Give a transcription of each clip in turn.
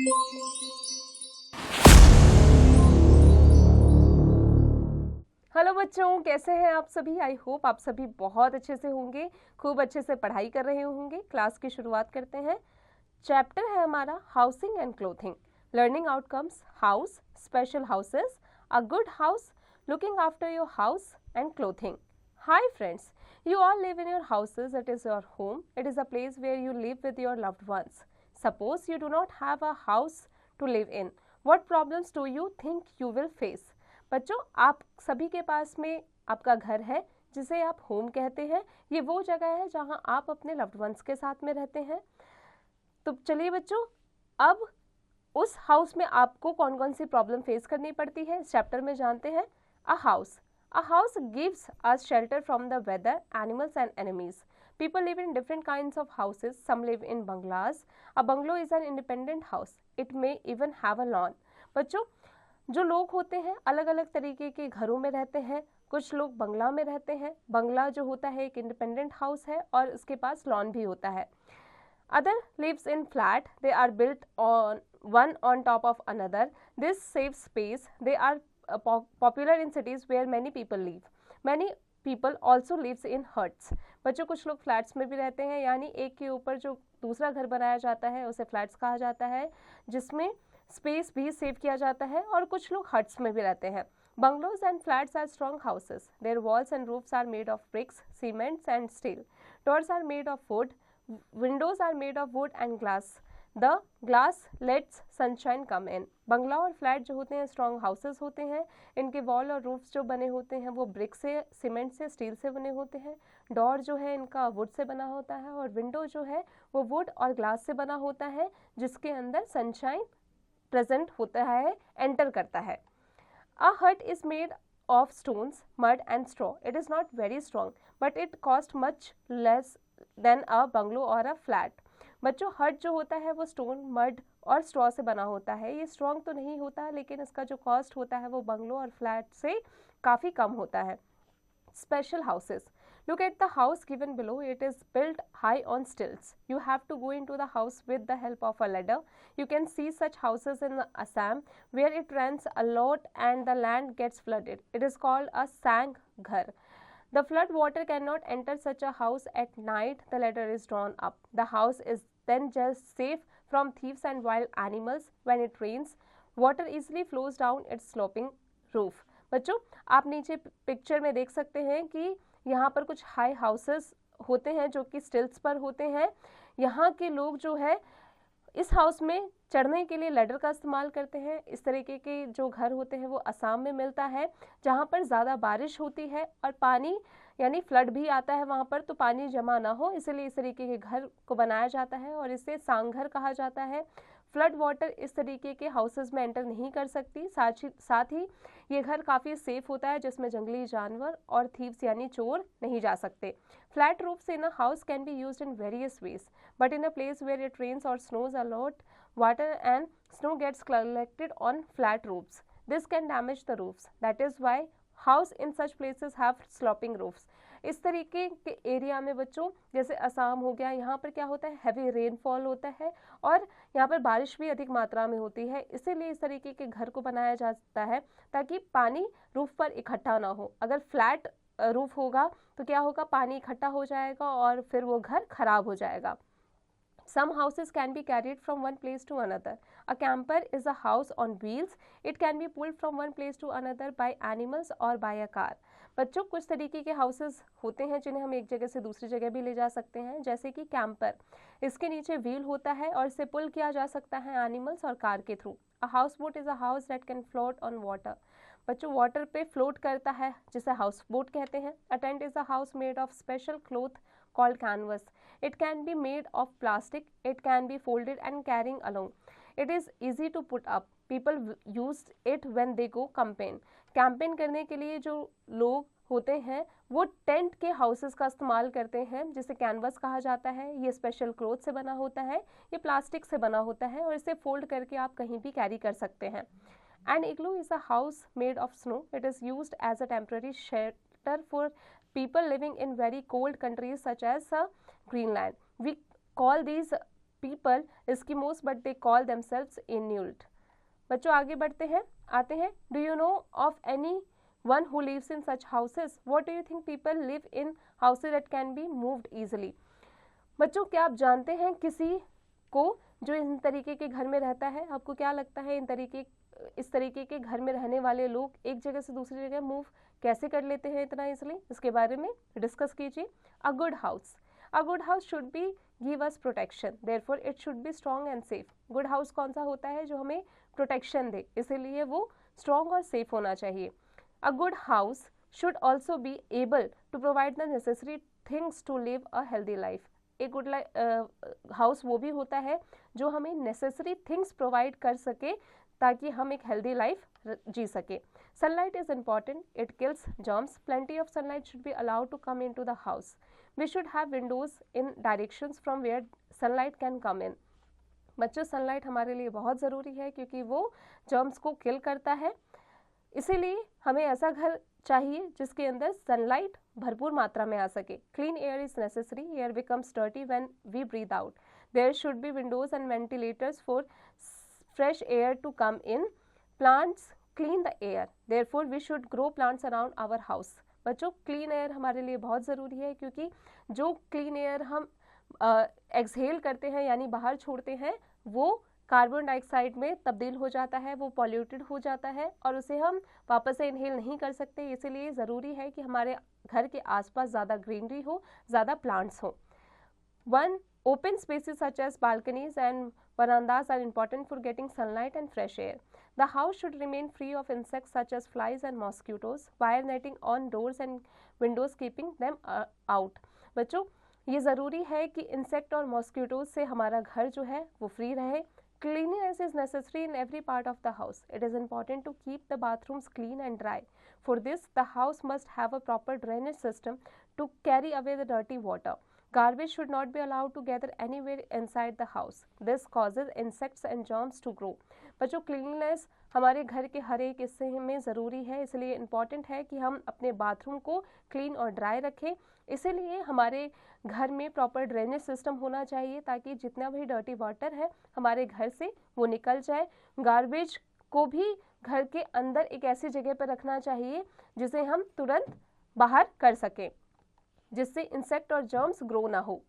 Hello बच्चों, कैसे हैं आप सभी। आई होप आप सभी बहुत अच्छे से होंगे, खूब अच्छे से पढ़ाई कर रहे होंगे। क्लास की शुरुआत करते हैं। चैप्टर है हमारा housing and clothing. Learning outcomes, house, special houses, a good house, looking after your house and clothing. Hi friends, you all live in your houses. It is your home. It is a place where you live with your loved ones. Suppose you do not have a house to live in. What problems do you think you will face? बच्चों, आप सभी के पास में आपका घर है जिसे आप होम कहते हैं। ये वो जगह है जहां आप अपने लव्ड वंस के साथ में रहते हैं। तो चलिए बच्चों, अब उस हाउस में आपको कौन कौन सी प्रॉब्लम फेस करनी पड़ती है इस चैप्टर में जानते हैं। A house gives us shelter from the weather, animals and enemies. People live in different kinds of houses. Some live in bungalows. A bungalow is an independent house. It may even have a lawn. बच्चों, जो लोग होते हैं अलग अलग तरीके के घरों में रहते हैं। कुछ लोग बंगला में रहते हैं। बंगला जो होता है एक इंडिपेंडेंट हाउस है और उसके पास लॉन भी होता है। Other lives in flat. They are built on one on top of another. This saves space. They are popular in cities where many people live. Many people also lives in huts. बच्चों, कुछ लोग flats में भी रहते हैं, यानी एक के ऊपर जो दूसरा घर बनाया जाता है उसे फ्लैट्स कहा जाता है, जिसमें स्पेस भी सेव किया जाता है। और कुछ लोग हट्स में भी रहते हैं। Bungalows and flats are strong houses. Their walls and roofs are made of bricks, cements and steel. Doors are made of wood. Windows are made of wood and glass. The glass lets sunshine come in. बंगला और flat जो होते हैं strong houses होते हैं। इनके wall और roofs जो बने होते हैं वो ब्रिक से, सीमेंट से, स्टील से बने होते हैं। डोर जो है इनका वुड से बना होता है और विंडो जो है वो वुड और ग्लास से बना होता है, जिसके अंदर सनशाइन प्रेजेंट होता है, एंटर करता है। A hut is made of stones, mud and straw. It is not very strong, but it costs much less than a bungalow or a flat. बच्चों, हट जो होता है वो स्टोन, मड और स्ट्रॉ से बना होता है। ये स्ट्रॉन्ग तो नहीं होता है, लेकिन इसका जो कॉस्ट होता है वो बंगलो और फ्लैट से काफ़ी कम होता है। Special houses. Look at the house given below. It is built high on stilts. You have to go into the house with the help of a ladder. You can see such houses in Assam where it rains a lot and the land gets flooded. It is called a sang ghar. The flood water cannot enter such a house at night. The ladder is drawn up. The house is then just safe from thieves and wild animals. When it rains, water easily flows down its sloping roof. बच्चों, आप नीचे picture में देख सकते हैं कि यहाँ पर कुछ हाई हाउसेस होते हैं जो कि स्टिल्स पर होते हैं। यहाँ के लोग जो है इस हाउस में चढ़ने के लिए लैडर का इस्तेमाल करते हैं। इस तरीके के जो घर होते हैं वो असम में मिलता है, जहाँ पर ज़्यादा बारिश होती है और पानी यानी फ्लड भी आता है वहाँ पर, तो पानी जमा ना हो इसलिए इस तरीके के घर को बनाया जाता है और इसे सांघर कहा जाता है। फ्लड वाटर इस तरीके के हाउसेस में एंटर नहीं कर सकती। साथ ही ये घर काफ़ी सेफ होता है, जिसमें जंगली जानवर और थीव्स यानी चोर नहीं जा सकते। Flat roofs in a house can be used in various ways, but in a place where it rains or snows a lot, water and snow gets collected on flat roofs. This can damage the roofs. That is why house in such places have sloping roofs. इस तरीके के area में बच्चों, जैसे असम हो गया, यहाँ पर क्या होता है, हैवी रेनफॉल होता है और यहाँ पर बारिश भी अधिक मात्रा में होती है। इसीलिए इस तरीके के घर को बनाया जाता है ताकि पानी रूफ पर इकट्ठा ना हो। अगर फ्लैट रूफ होगा तो क्या होगा, पानी इकट्ठा हो जाएगा और फिर वो घर खराब हो जाएगा। Some houses can be carried from one place to another. A camper is a house on wheels. It can be pulled from one place to another by animals or by a car. बच्चों, कुछ तरीके के houses होते हैं जिन्हें हम एक जगह से दूसरी जगह भी ले जा सकते हैं, जैसे कि कैंपर। इसके नीचे व्हील होता है और इसे पुल किया जा सकता है एनिमल्स और कार के थ्रू। A houseboat is a house that can float on water. बच्चों, वाटर पे फ्लोट करता है जिसे हाउस बोट कहते हैं। A tent is a house made of special cloth called canvas. It can be made of plastic. It can be folded and carrying along. It is easy to put up. People use it when they go camping. Campaign करने के लिए जो लोग होते हैं वो tent के houses का इस्तेमाल करते हैं, जिसे कैनवस कहा जाता है। ये स्पेशल क्लॉथ से बना होता है, ये प्लास्टिक से बना होता है और इसे फोल्ड करके आप कहीं भी कैरी कर सकते हैं। An igloo is a house made of snow. It is used as a temporary shelter for people living in very cold countries such as Greenland. We call these people Eskimos, but they call themselves Inuit. बच्चों आगे बढ़ते हैं, आते हैं. Do you know of anyone who lives in such houses? What do you think people live in houses that can be moved easily? बच्चों क्या आप जानते हैं किसी को जो इन तरीके के घर में रहता है? आपको क्या लगता है इस तरीके के घर में रहने वाले लोग एक जगह से दूसरी जगह मूव कैसे कर लेते हैं इतना इजली? इसके बारे में डिस्कस कीजिए. अ good house should be give us protection, therefore it should be strong and safe. Good house कौन सा होता है? जो हमें प्रोटेक्शन दे, इसीलिए वो स्ट्रॉन्ग और सेफ होना चाहिए. A good house should also be able to provide the necessary things to live a healthy life. एक गुड हाउस वो भी होता है जो हमें नेसेसरी थिंग्स प्रोवाइड कर सके ताकि हम एक हेल्दी लाइफ जी सके. Sunlight is important, it kills germs. Plenty of sunlight should be allowed to come into the house. We should have windows in directions from where sunlight can come in. बच्चों sunlight हमारे लिए बहुत ज़रूरी है क्योंकि वो germs को किल करता है, इसीलिए हमें ऐसा घर चाहिए जिसके अंदर सनलाइट भरपूर मात्रा में आ सके. Clean air is necessary, air becomes dirty when we breathe out. There should be windows and ventilators for fresh air to come in. Plants clean the air, therefore we should grow plants around our house. बच्चों clean air हमारे लिए बहुत ज़रूरी है क्योंकि जो clean air हम exhale करते हैं यानी बाहर छोड़ते हैं वो कार्बन डाइऑक्साइड में तब्दील हो जाता है, वो पॉल्यूटेड हो जाता है और उसे हम वापस से इनहेल नहीं कर सकते. इसीलिए ज़रूरी है कि हमारे घर के आसपास ज़्यादा ग्रीनरी हो, ज़्यादा प्लांट्स हो. Open spaces such as balconies and verandas are important for getting sunlight and fresh air. The house should remain free of insects such as flies and mosquitoes. Wire netting on doors and windows keeping them out. बच्चों ये ज़रूरी है कि insect और mosquitoes से हमारा घर जो है वो फ्री रहे. Cleanliness is necessary in every part of the house. It is important to keep the bathrooms clean and dry. For this, the house must have a proper drainage system to carry away the dirty water. Garbage should not be allowed to gather anywhere inside the house. This causes insects and germs to grow. बच्चों cleanness हमारे घर के हर एक हिस्से में ज़रूरी है, इसलिए इम्पॉर्टेंट है कि हम अपने बाथरूम को क्लीन और ड्राई रखें. इसीलिए हमारे घर में प्रॉपर ड्रेनेज सिस्टम होना चाहिए ताकि जितना भी डर्टी वाटर है हमारे घर से वो निकल जाए. गार्बेज को भी घर के अंदर एक ऐसी जगह पर रखना चाहिए जिसे हम तुरंत बाहर कर सकें, जिससे इंसेक्ट और जर्म्स ग्रो ना हो.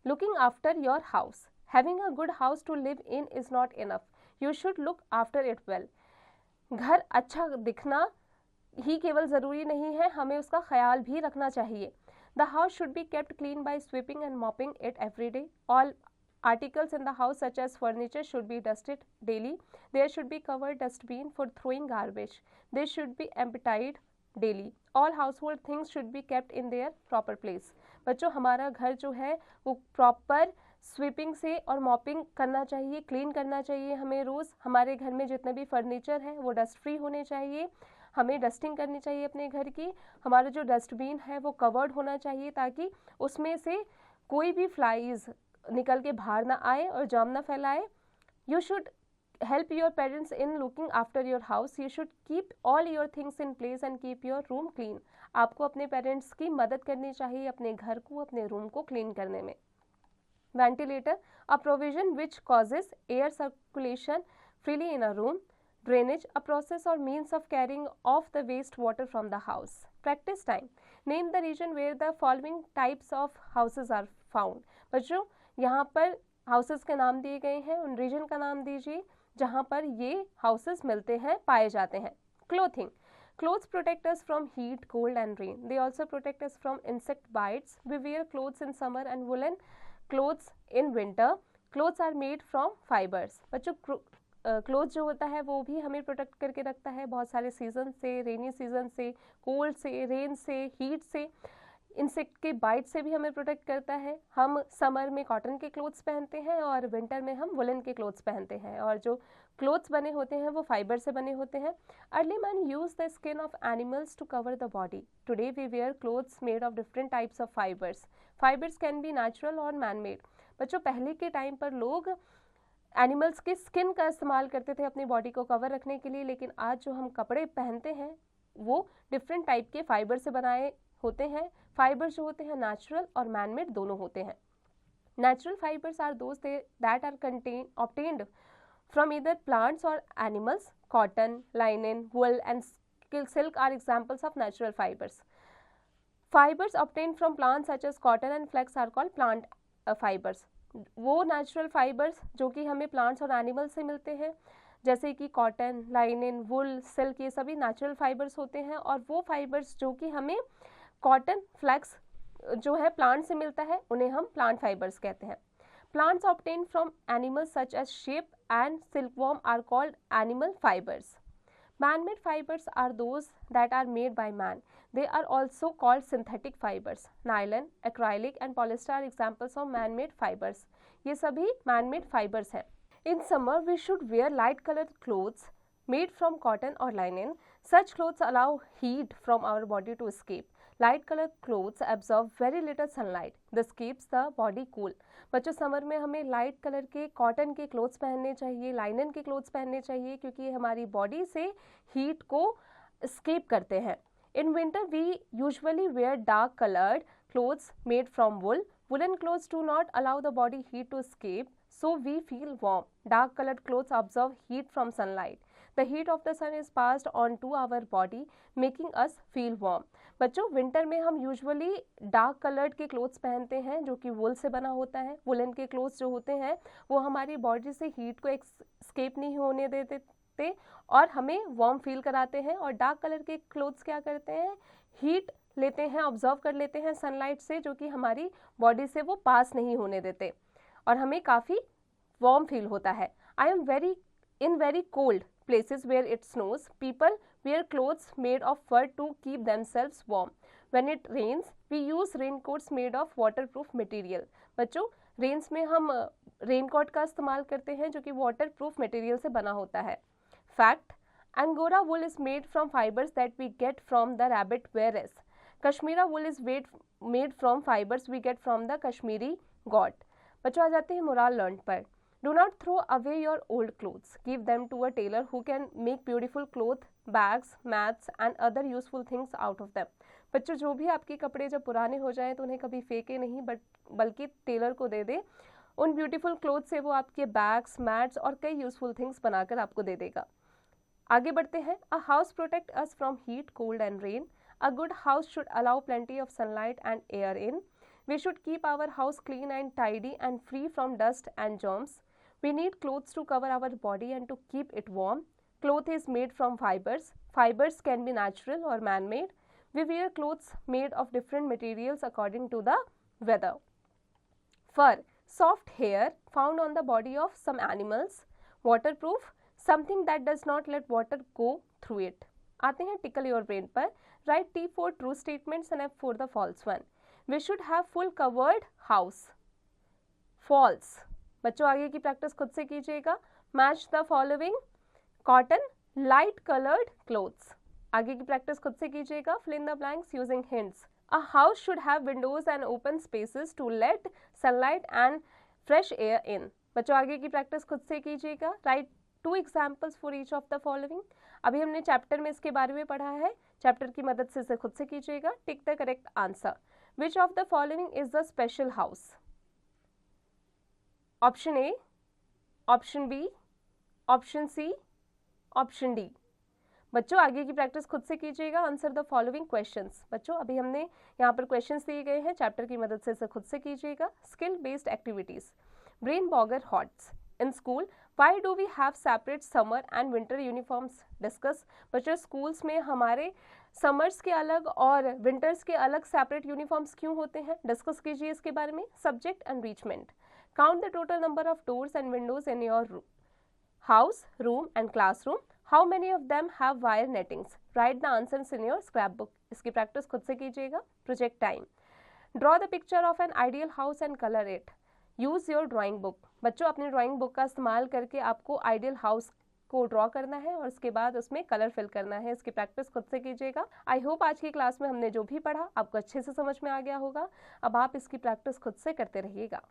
Looking after your house. Having a good house to live in is not enough, you should look after it well. घर अच्छा दिखना ही केवल ज़रूरी नहीं है, हमें उसका ख्याल भी रखना चाहिए. The house should be kept clean bye sweeping and mopping it every day. All articles in the house such as furniture should be dusted daily. There should be covered dustbin for throwing garbage. They should be emptied daily. All household things should be kept in their proper place. बच्चों हमारा घर जो है वो proper sweeping से और mopping करना चाहिए, क्लीन करना चाहिए हमें रोज़. हमारे घर में जितने भी फर्नीचर हैं वो डस्ट फ्री होने चाहिए. हमें डस्टिंग करनी चाहिए अपने घर की. हमारा जो डस्टबिन है वो कवर्ड होना चाहिए ताकि उसमें से कोई भी फ्लाइज निकल के बाहर ना आए और जाम ना फैलाए. You should help your parents in looking after your house. You should keep all your things in place and keep your room clean. आपको अपने पेरेंट्स की मदद करनी चाहिए अपने घर को, अपने रूम को क्लीन करने में. Ventilator, a provision which causes air circulation freely in a room. Drainage, a process or means of carrying off the waste water from the house. Practice time. Name the region where the following types of houses are found. बच्चों यहाँ पर houses के नाम दिए गए हैं, उन reason का नाम दीजिए जहाँ पर ये हाउसेस मिलते हैं, पाए जाते हैं. Clothing. Clothes protect us from heat, cold and rain. They also protect us from insect bites. We wear clothes in summer and woolen clothes in winter. Clothes are made from fibers. बच्चों cloth जो होता है वो भी हमें protect करके रखता है बहुत सारे सीजन से, रेनी सीजन से, कोल्ड से, रेन से, हीट से, इंसेक्ट के बाइट से भी हमें प्रोटेक्ट करता है. हम समर में कॉटन के क्लोथ्स पहनते हैं और विंटर में हम वुलन के क्लोथ्स पहनते हैं और जो क्लोथ्स बने होते हैं वो फाइबर से बने होते हैं. Early man use the skin of animals to cover the body. Today we wear clothes made of different types of fibres. Fibres can be natural और मैन मेड. बच्चों पहले के टाइम पर लोग एनिमल्स के स्किन का इस्तेमाल करते थे अपनी बॉडी को कवर रखने के लिए, लेकिन आज जो हम कपड़े पहनते हैं वो डिफरेंट टाइप के फाइबर से बनाए होते हैं. फाइबर जो होते हैं नेचुरल और मैनमेड दोनों होते हैं. Natural fibers are those that are obtained from either plants or animals. Cotton, linen, wool and silk are examples of natural fibers. Fibers obtained from plants such as cotton and flax are called plant fibers. वो natural fibers जो कि हमें plants और animals से मिलते हैं, जैसे कि कॉटन, लाइनिन, वुल, सिल्क, ये सभी नेचुरल फाइबर्स होते हैं. और वो फाइबर्स जो कि हमें कॉटन, फ्लैक्स जो है प्लांट से मिलता है, उन्हें हम प्लांट फाइबर्स कहते हैं. Plants obtain from animals such as sheep and silkworm are called animal fibers. Man-made fibers are those that are made by man. They are also called synthetic fibers. Nylon, acrylic and polyester are examples of man-made fibers. ये सभी man-made fibers हैं. In summer, we should wear light-colored clothes made from cotton or linen. Such clothes allow heat from our body to escape. Light-colored clothes absorb very little sunlight. This keeps the body cool. बच्चों, summer में हमें light colour के cotton के clothes पहनने चाहिए, लाइनन के clothes पहनने चाहिए, क्योंकि ये हमारी बॉडी से हीट को escape करते हैं. In winter, we usually wear dark-colored clothes made from wool. Woolen clothes do not allow the body heat to escape, so we feel warm. Dark-colored clothes absorb heat from sunlight. The heat of the sun is passed on to our body, making us feel warm. बच्चों, winter में हम usually dark coloured के clothes पहनते हैं जो कि वुल से बना होता है. वुलन के क्लोथ्स जो होते हैं वो हमारी बॉडी से हीट को एस्केप नहीं होने देते और हमें वार्म फील कराते हैं. और डार्क कलर के क्लोथ्स क्या करते हैं, हीट लेते हैं, ऑब्जर्व कर लेते हैं सनलाइट से, जो कि हमारी बॉडी से वो पास नहीं होने देते और हमें काफ़ी वार्म फील होता है. I am very cold places where it snows. People wear clothes made of fur to keep themselves warm. When it rains, we use raincoats made of waterproof material. बच्चों, रेन्स में हम raincoat का इस्तेमाल करते हैं जो कि वाटरप्रूफ मटेरियल से बना होता है. Fact: Angora wool is made from fibers that we get from the rabbit, whereas Kashmira wool is made from fibers we get from the Kashmiri goat. बच्चों, आ जाते हैं मोरल लर्न पर. Do not throw away your old clothes. Give them to a tailor who can make beautiful cloth, bags, mats and other useful things out of them. बच्चों, जो भी आपके कपड़े जब पुराने हो जाएं तो उन्हें कभी फेंके नहीं, बल्कि टेलर को दे दे. उन ब्यूटीफुल क्लोथ से वो आपके बैग्स, मैट्स और कई यूजफुल थिंग्स बनाकर आपको दे देगा. आगे बढ़ते हैं. A house protect us from heat, cold and rain. A good house should allow plenty of sunlight and air in. We should keep our house clean and tidy and free from dust and germs. We need clothes to cover our body and to keep it warm. Cloth is made from fibers. Fibers can be natural or man-made. We wear clothes made of different materials according to the weather. Fur, soft hair found on the body of some animals. Waterproof, something that does not let water go through it. आते हैं tickle your brain पर. Write T for true statements and F for the false one. We should have full covered house. False. बच्चों, आगे की practice खुद से कीजिएगा. Match the following: cotton, light coloured clothes. आगे की प्रैक्टिस खुद से कीजिएगा. Fill in the blanks using hints. A house should have windows and open spaces to let sunlight and fresh air in. बच्चों, आगे की प्रैक्टिस खुद से कीजिएगा. Write 2 examples for each of the following. अभी हमने चैप्टर में इसके बारे में पढ़ा है, चैप्टर की मदद से इसे खुद से कीजिएगा. Tick the correct answer. Which of the following is the special house? Option A, option B, option C, option D. बच्चों, आगे की प्रैक्टिस खुद से कीजिएगा. Answer the following questions. बच्चों, अभी हमने यहाँ पर क्वेश्चंस दिए गए हैं, चैप्टर की मदद से इसे खुद से कीजिएगा. Skill based activities. Brain boggler HOTS in school. Why do we have separate summer and winter uniforms? Discuss. बच्चों, स्कूल्स में हमारे समर्स के अलग और विंटर्स के अलग सेपरेट यूनिफॉर्म्स क्यों होते हैं? डिस्कस कीजिए इसके बारे में. Subject enrichment. Count the total number of doors and windows in your house, room and classroom. How many of them have wire nettings? Write the answers in your scrapbook. इसकी practice खुद से कीजिएगा. Project time. Draw the picture of an ideal house and color it. Use your drawing book. बच्चों, अपनी drawing book का इस्तेमाल करके आपको आइडियल हाउस को ड्रॉ करना है और उसके बाद उसमें कलर फिल करना है. इसकी प्रैक्टिस खुद से कीजिएगा. आई होप आज की क्लास में हमने जो भी पढ़ा आपको अच्छे से समझ में आ गया होगा. अब आप इसकी प्रैक्टिस खुद से करते रहिएगा.